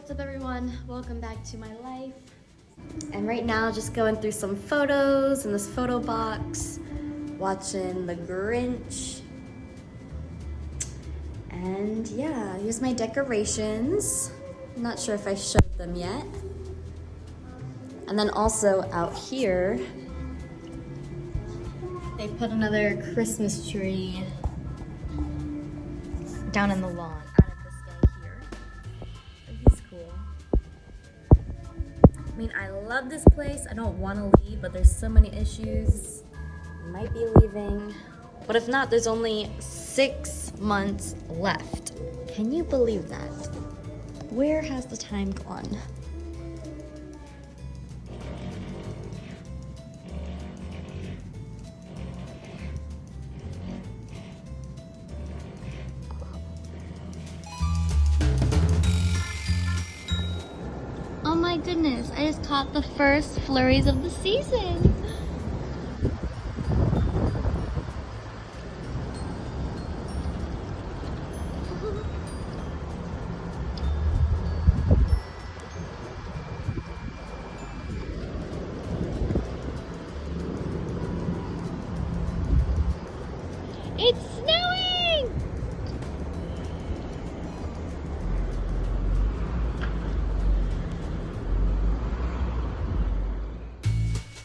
What's up everyone? Welcome back to my life. And right now just going through some photos in this photo box, watching The Grinch. And yeah, here's my decorations. I'm not sure if I showed them yet. And then also out here, they put another Christmas tree down in the lawn. Added this guy here. He's cool. I mean, I love this place. I don't want to leave, but there's so many issues. I might be leaving. But if not, there's only 6 months left. Can you believe that? Where has the time gone? Oh my goodness, I just caught the first flurries of the season. It's snowing!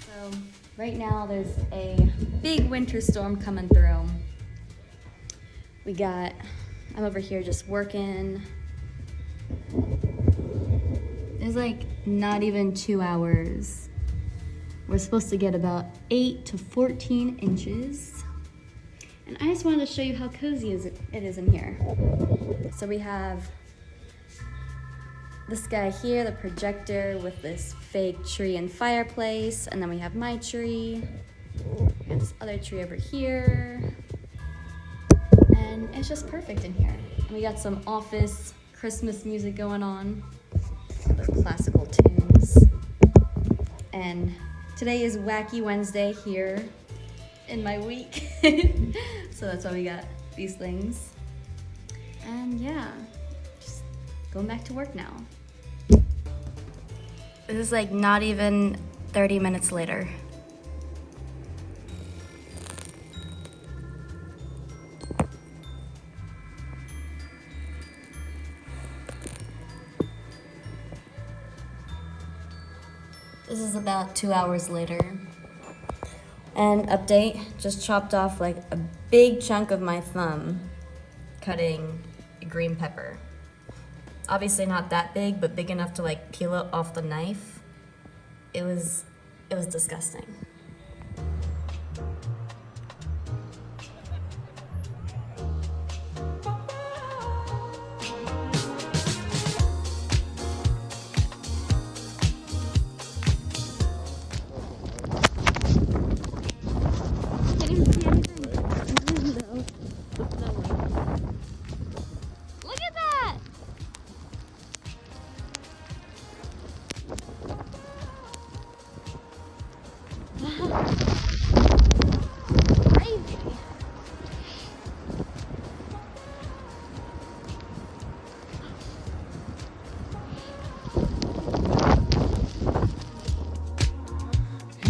So right now there's a big winter storm coming through. I'm over here just working. It's like not even 2 hours. We're supposed to get about 8 to 14 inches. And I just wanted to show you how cozy it is in here. So we have this guy here, the projector with this fake tree and fireplace. And then we have my tree. We have this other tree over here. And it's just perfect in here. And we got some office Christmas music going on. The classical tunes. And today is Wacky Wednesday here in my week. So that's why we got these things. And yeah, just going back to work now. This is like not even 30 minutes later. This is about 2 hours later. And update, just chopped off like a big chunk of my thumb cutting a green pepper. Obviously not that big, but big enough to like peel it off the knife. It was disgusting. Look at that! Crazy.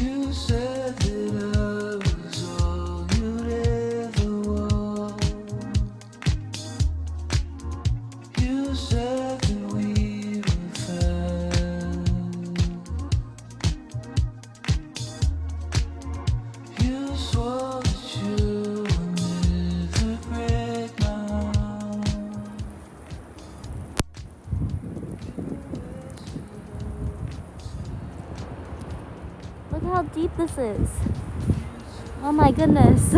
You said that I was all you'd ever want. You said that we were fine. You swore that you would never break my heart. Look how deep this is. Oh my goodness.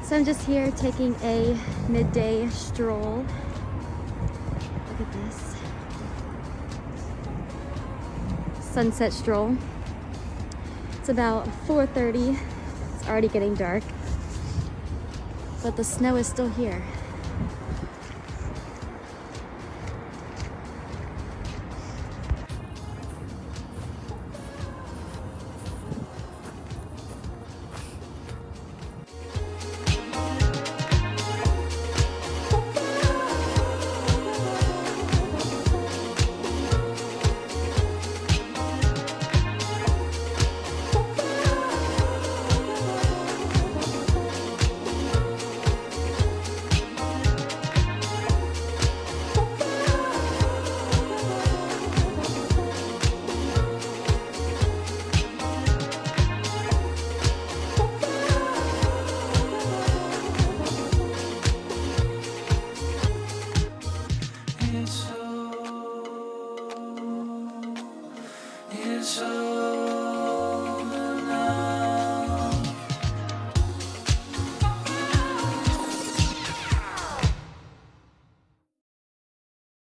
So I'm just here taking a midday stroll. Look at this. Sunset stroll. It's about 4:30. It's already getting dark, but the snow is still here.